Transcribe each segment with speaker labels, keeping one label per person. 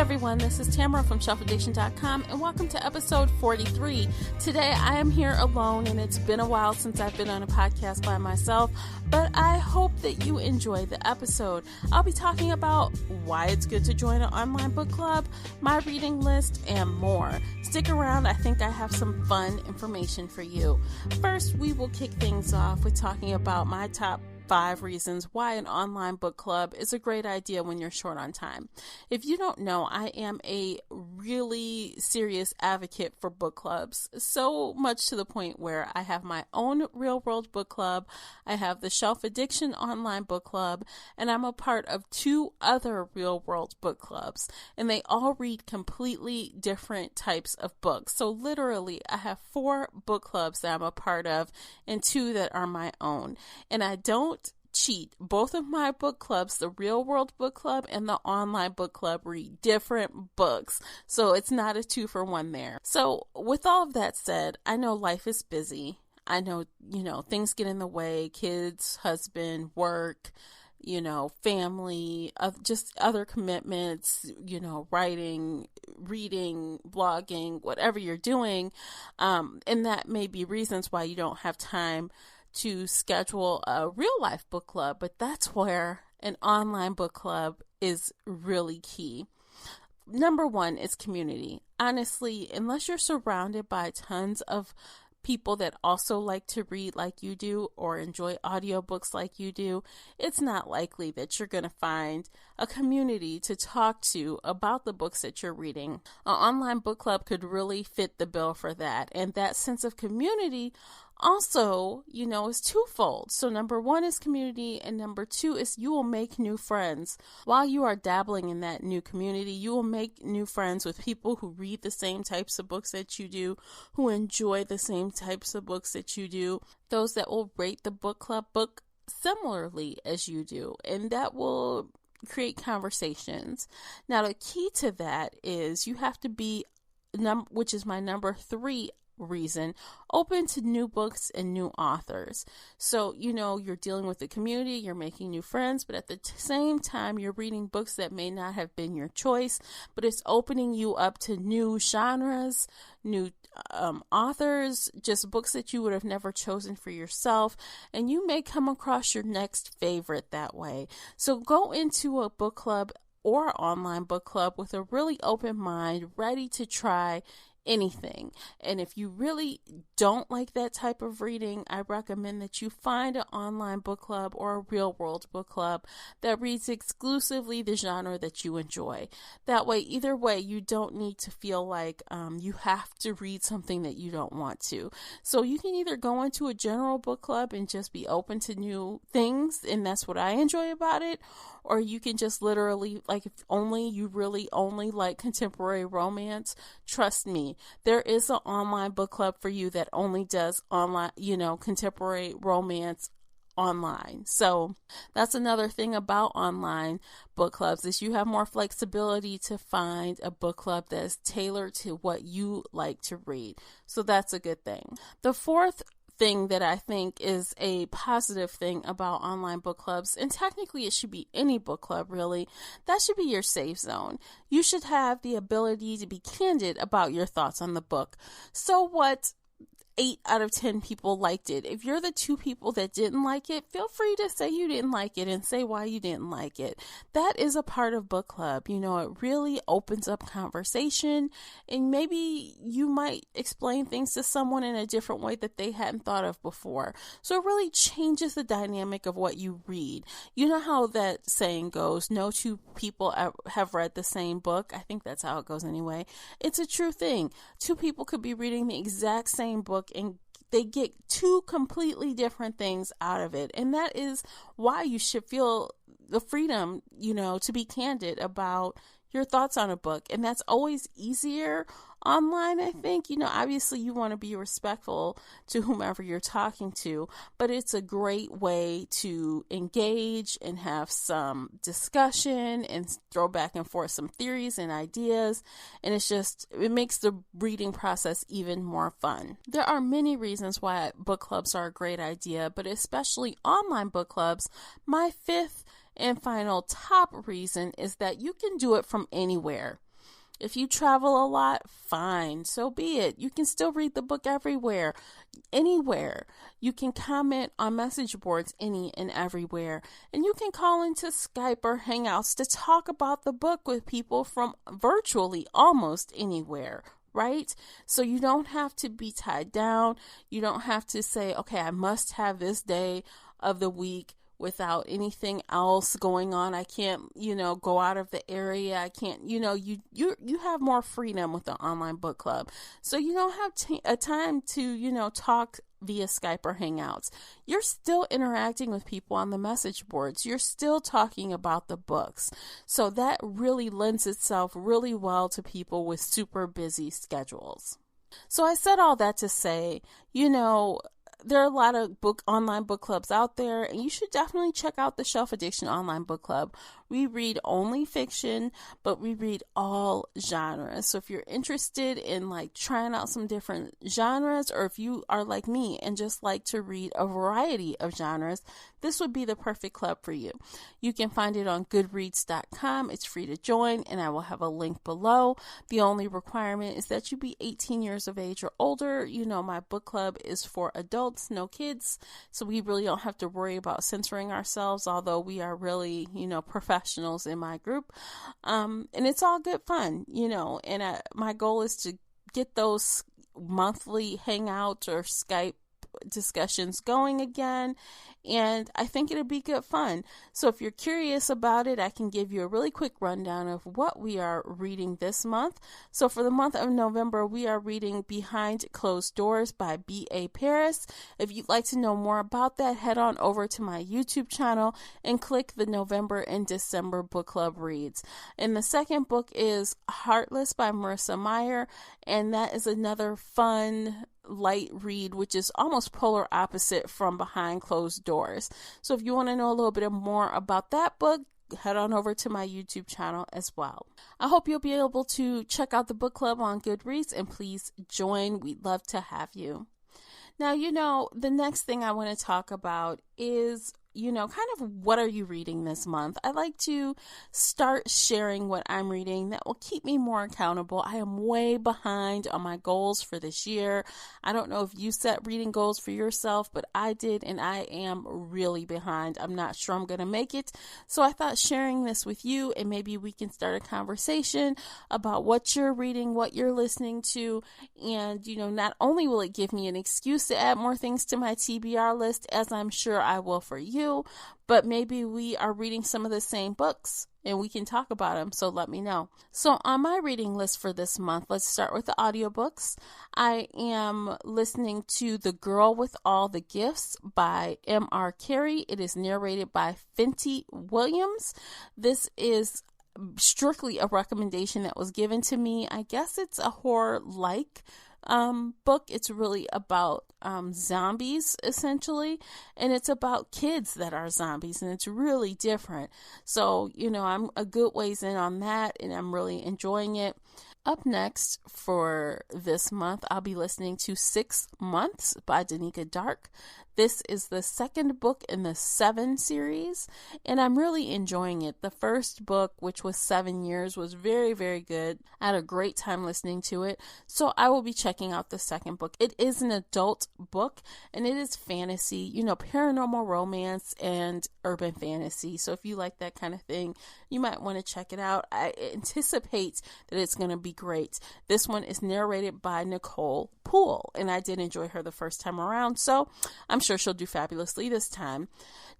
Speaker 1: everyone, this is Tamara from shelfaddiction.com and welcome to episode 43. Today I am here alone and it's been a while since I've been on a podcast by myself, but I hope that you enjoy the episode. I'll be talking about why it's good to join an online book club, my reading list, and more. Stick around, I think I have some fun information for you. First, we will kick things off with talking about my top 5 reasons why an online book club is a great idea when you're short on time. If you don't know, I am a really serious advocate for book clubs, so much to the point where I have my own real world book club, I have the Shelf Addiction online book club, and I'm a part of 2 other real world book clubs, and they all read completely different types of books. So literally, I have 4 book clubs that I'm a part of and 2 that are my own, and I don't cheat. Both of my book clubs, the real world book club and the online book club, read different books. So it's not a 2-for-1 there. So with all of that said, I know life is busy. I know, things get in the way, kids, husband, work, family, just other commitments, writing, reading, blogging, whatever you're doing. And that may be reasons why you don't have time to schedule a real life book club, but that's where an online book club is really key. Number 1 is community. Honestly, unless you're surrounded by tons of people that also like to read like you do or enjoy audiobooks like you do, it's not likely that you're going to find a community to talk to about the books that you're reading. An online book club could really fit the bill for that. And that sense of community also, is twofold. So number 1 is community, and number 2 is you will make new friends. While you are dabbling in that new community, you will make new friends with people who read the same types of books that you do, who enjoy the same types of books that you do, those that will rate the book club book similarly as you do, and that will create conversations. Now, the key to that is you have to be, which is my number 3 reason, open to new books and new authors. So, you're dealing with the community, you're making new friends, but at the same time, you're reading books that may not have been your choice, but it's opening you up to new genres, new authors, just books that you would have never chosen for yourself, and you may come across your next favorite that way. So go into a book club or online book club with a really open mind, ready to try anything. And if you really don't like that type of reading, I recommend that you find an online book club or a real world book club that reads exclusively the genre that you enjoy. That way, either way, you don't need to feel like you have to read something that you don't want to. So you can either go into a general book club and just be open to new things, and that's what I enjoy about it, or you can just literally, like, if you really only like contemporary romance, trust me, there is an online book club for you that only does online, contemporary romance online. So that's another thing about online book clubs is you have more flexibility to find a book club that's tailored to what you like to read. So that's a good thing. The 4th thing that I think is a positive thing about online book clubs, and technically it should be any book club really, that should be your safe zone. You should have the ability to be candid about your thoughts on the book. So what? 8 out of 10 people liked it. If you're the 2 people that didn't like it, feel free to say you didn't like it and say why you didn't like it. That is a part of book club. It really opens up conversation, and maybe you might explain things to someone in a different way that they hadn't thought of before. So it really changes the dynamic of what you read. You know how that saying goes, no 2 people have read the same book. I think that's how it goes anyway. It's a true thing. 2 people could be reading the exact same book and they get 2 completely different things out of it. And that is why you should feel the freedom, to be candid about your thoughts on a book. And that's always easier online, I think. Obviously you want to be respectful to whomever you're talking to, but it's a great way to engage and have some discussion and throw back and forth some theories and ideas. And it makes the reading process even more fun. There are many reasons why book clubs are a great idea, but especially online book clubs. My 5th and final top reason is that you can do it from anywhere. If you travel a lot, fine, so be it. You can still read the book everywhere, anywhere. You can comment on message boards any and everywhere. And you can call into Skype or Hangouts to talk about the book with people from virtually almost anywhere, right? So you don't have to be tied down. You don't have to say, okay, I must have this day of the week without anything else going on. I can't, go out of the area. I can't, you have more freedom with the online book club. So you don't have a time to, talk via Skype or Hangouts. You're still interacting with people on the message boards. You're still talking about the books. So that really lends itself really well to people with super busy schedules. So I said all that to say, there are a lot of online book clubs out there, and you should definitely check out the Shelf Addiction online book club. We read only fiction, but we read all genres. So if you're interested in trying out some different genres, or if you are like me and just like to read a variety of genres, this would be the perfect club for you. You can find it on goodreads.com. It's free to join, and I will have a link below. The only requirement is that you be 18 years of age or older. My book club is for adults, no kids, so we really don't have to worry about censoring ourselves, although we are really, professionals in my group. And it's all good fun, and my goal is to get those monthly Hangout or Skype discussions going again, and I think it'll be good fun. So if you're curious about it, I can give you a really quick rundown of what we are reading this month. So for the month of November, we are reading Behind Closed Doors by B.A. Paris. If you'd like to know more about that, head on over to my YouTube channel and click the November and December book club reads. And the second book is Heartless by Marissa Meyer, and that is another fun light read, which is almost polar opposite from Behind Closed Doors. So if you want to know a little bit more about that book, head on over to my YouTube channel as well. I hope you'll be able to check out the book club on Goodreads, and please join. We'd love to have you. Now, the next thing I want to talk about is kind of what are you reading this month? I like to start sharing what I'm reading that will keep me more accountable. I am way behind on my goals for this year. I don't know if you set reading goals for yourself, but I did, and I am really behind. I'm not sure I'm going to make it. So I thought sharing this with you, and maybe we can start a conversation about what you're reading, what you're listening to, and, not only will it give me an excuse to add more things to my TBR list, as I'm sure I will for you, but maybe we are reading some of the same books and we can talk about them, so let me know. So on my reading list for this month, let's start with the audiobooks. I am listening to The Girl with All the Gifts by M.R. Carey. It is narrated by Fenty Williams. This is strictly a recommendation that was given to me. I guess it's a horror-like book. It's really about zombies, essentially, and it's about kids that are zombies, and it's really different. So, I'm a good ways in on that, and I'm really enjoying it. Up next for this month, I'll be listening to 6 Months by Danica Dark. This is the second book in the 7 series, and I'm really enjoying it. The first book, which was 7 years, was very, very good. I had a great time listening to it, so I will be checking out the second book. It is an adult book, and it is fantasy, paranormal romance and urban fantasy. So if you like that kind of thing, you might want to check it out. I anticipate that it's going to be great. This one is narrated by Nicole Poole, and I did enjoy her the first time around, so I'm sure she'll do fabulously this time.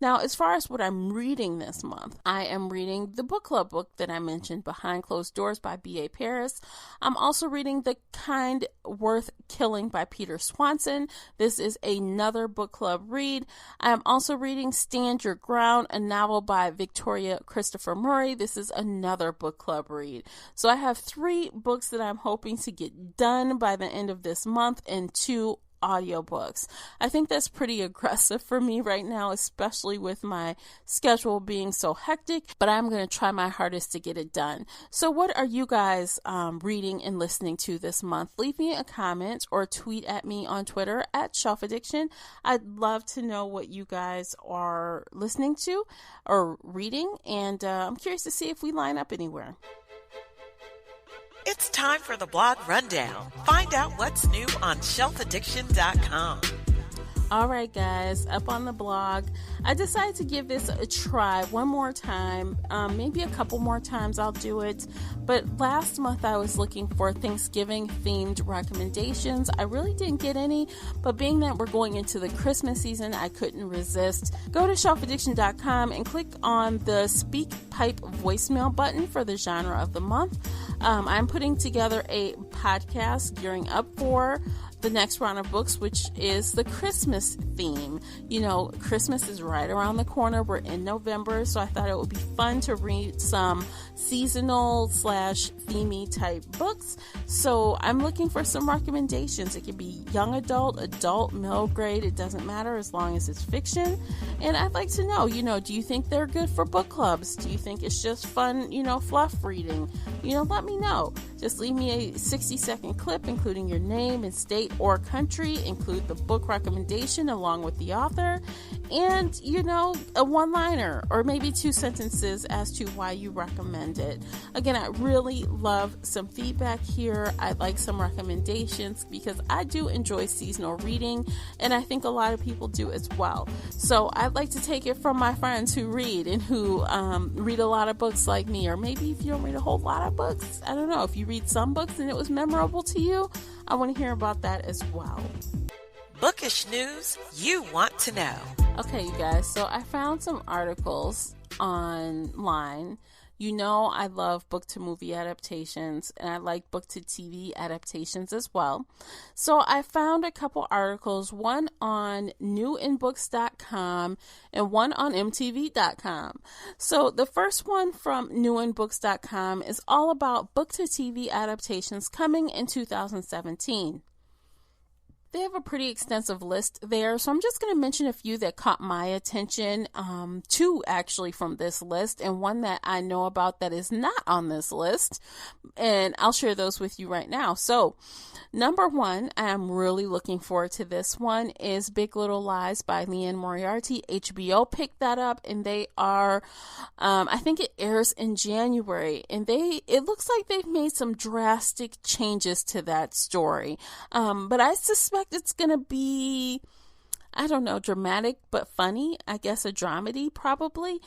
Speaker 1: Now, as far as what I'm reading this month, I am reading the book club book that I mentioned, Behind Closed Doors by B.A. Paris. I'm also reading The Kind Worth Killing by Peter Swanson. This is another book club read. I am also reading Stand Your Ground, a novel by Victoria Christopher Murray. This is another book club read. So I have 3 books that I'm hoping to get done by the end of this month, and 2 audiobooks. I think that's pretty aggressive for me right now, especially with my schedule being so hectic, but I'm going to try my hardest to get it done. So what are you guys reading and listening to this month? Leave me a comment or tweet at me on Twitter at Shelf Addiction. I'd love to know what you guys are listening to or reading, and I'm curious to see if we line up anywhere.
Speaker 2: It's time for the blog rundown. Find out what's new on shelfaddiction.com.
Speaker 1: All right, guys, up on the blog, I decided to give this a try one more time. Maybe a couple more times I'll do it. But last month I was looking for Thanksgiving-themed recommendations. I really didn't get any, but being that we're going into the Christmas season, I couldn't resist. Go to shelfaddiction.com and click on the Speak Pipe voicemail button for the genre of the month. I'm putting together a podcast gearing up for the next round of books, which is the Christmas theme. You know, Christmas is right around the corner. We're in November, so I thought it would be fun to read some seasonal / themey type books. So I'm looking for some recommendations. It could be young adult, middle grade. It doesn't matter as long as it's fiction. And I'd like to know, do you think they're good for book clubs? Do you think it's just fun, fluff reading? Let me know. Just leave me a 60-second clip, including your name and state or country. Include the book recommendation along with the author. And, a one-liner or maybe 2 sentences as to why you recommend it. Again, I really love some feedback here. I'd like some recommendations because I do enjoy seasonal reading, and I think a lot of people do as well. So I'd like to take it from my friends who read and who read a lot of books like me, or maybe if you don't read a whole lot of books, I don't know, if you read some books and it was memorable to you, I want to hear about that as well.
Speaker 2: Bookish news you want to know.
Speaker 1: Okay, you guys, so I found some articles online. I love book-to-movie adaptations, and I like book-to-TV adaptations as well. So I found a couple articles, one on newinbooks.com and one on mtv.com. So the first one from newinbooks.com is all about book-to-TV adaptations coming in 2017. They have a pretty extensive list there, so I'm just going to mention a few that caught my attention, 2 actually from this list, and one that I know about that is not on this list, and I'll share those with you right now. So, number 1, I'm really looking forward to this one, is Big Little Lies by Liane Moriarty. HBO picked that up, and they are, I think it airs in January, and it looks like they've made some drastic changes to that story, but I suspect it's going to be, I don't know, dramatic but funny. I guess a dramedy probably.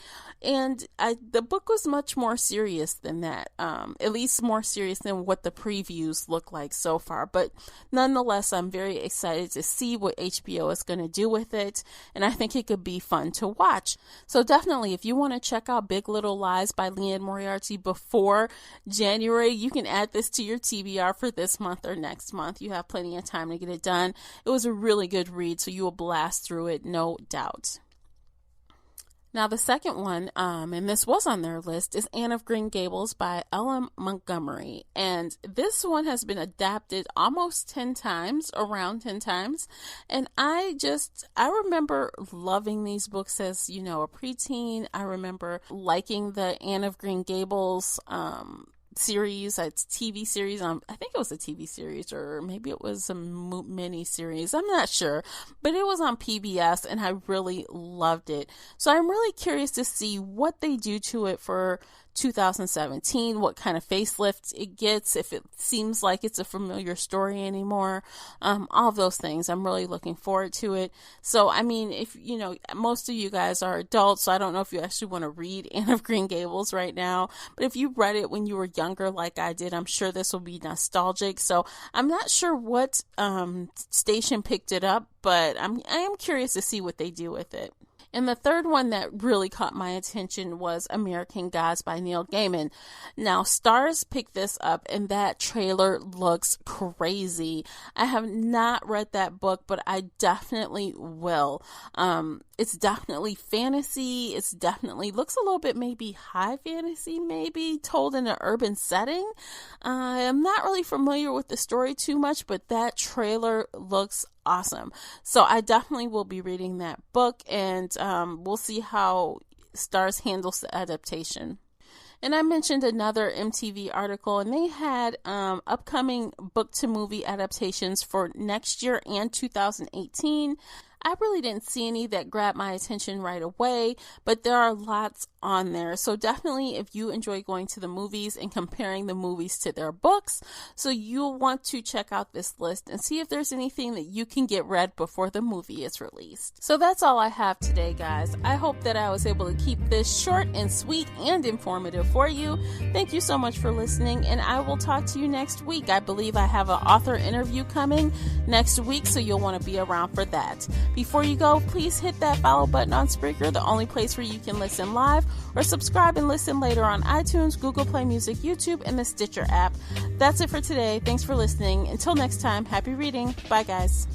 Speaker 1: And the book was much more serious than that, at least more serious than what the previews look like so far. But nonetheless, I'm very excited to see what HBO is going to do with it. And I think it could be fun to watch. So definitely, if you want to check out Big Little Lies by Liane Moriarty before January, you can add this to your TBR for this month or next month. You have plenty of time to get it done. It was a really good read, so you will blast through it, no doubt. Now, the second one, and this was on their list, is Anne of Green Gables by L.M. Montgomery. And this one has been adapted almost 10 times, around 10 times. And I remember loving these books as, a preteen. I remember liking the Anne of Green Gables series. It's TV series. I think it was a TV series, or maybe it was a mini series. I'm not sure, but it was on PBS, and I really loved it. So I'm really curious to see what they do to it for 2017, what kind of facelift it gets, if it seems like it's a familiar story anymore, all of those things. I'm really looking forward to it. So, I mean, if, most of you guys are adults, so I don't know if you actually want to read Anne of Green Gables right now, but if you read it when you were younger like I did, I'm sure this will be nostalgic. So I'm not sure what station picked it up, but I am curious to see what they do with it. And the third one that really caught my attention was American Gods by Neil Gaiman. Now, Starz picked this up, and that trailer looks crazy. I have not read that book, but I definitely will. It's definitely fantasy. It's definitely looks a little bit maybe high fantasy, maybe told in an urban setting. I'm not really familiar with the story too much, but that trailer looks awesome. So I definitely will be reading that book, and we'll see how Starz handles the adaptation. And I mentioned another MTV article, and they had upcoming book-to-movie adaptations for next year and 2018. I really didn't see any that grabbed my attention right away, but there are lots on there. So definitely, if you enjoy going to the movies and comparing the movies to their books, so you'll want to check out this list and see if there's anything that you can get read before the movie is released. So that's all I have today, guys. I hope that I was able to keep this short and sweet and informative for you. Thank you so much for listening, and I will talk to you next week. I believe I have an author interview coming next week, so you'll want to be around for that. Before you go, please hit that follow button on Spreaker, the only place where you can listen live, or subscribe and listen later on iTunes, Google Play Music, YouTube, and the Stitcher app. That's it for today. Thanks for listening. Until next time, happy reading. Bye, guys.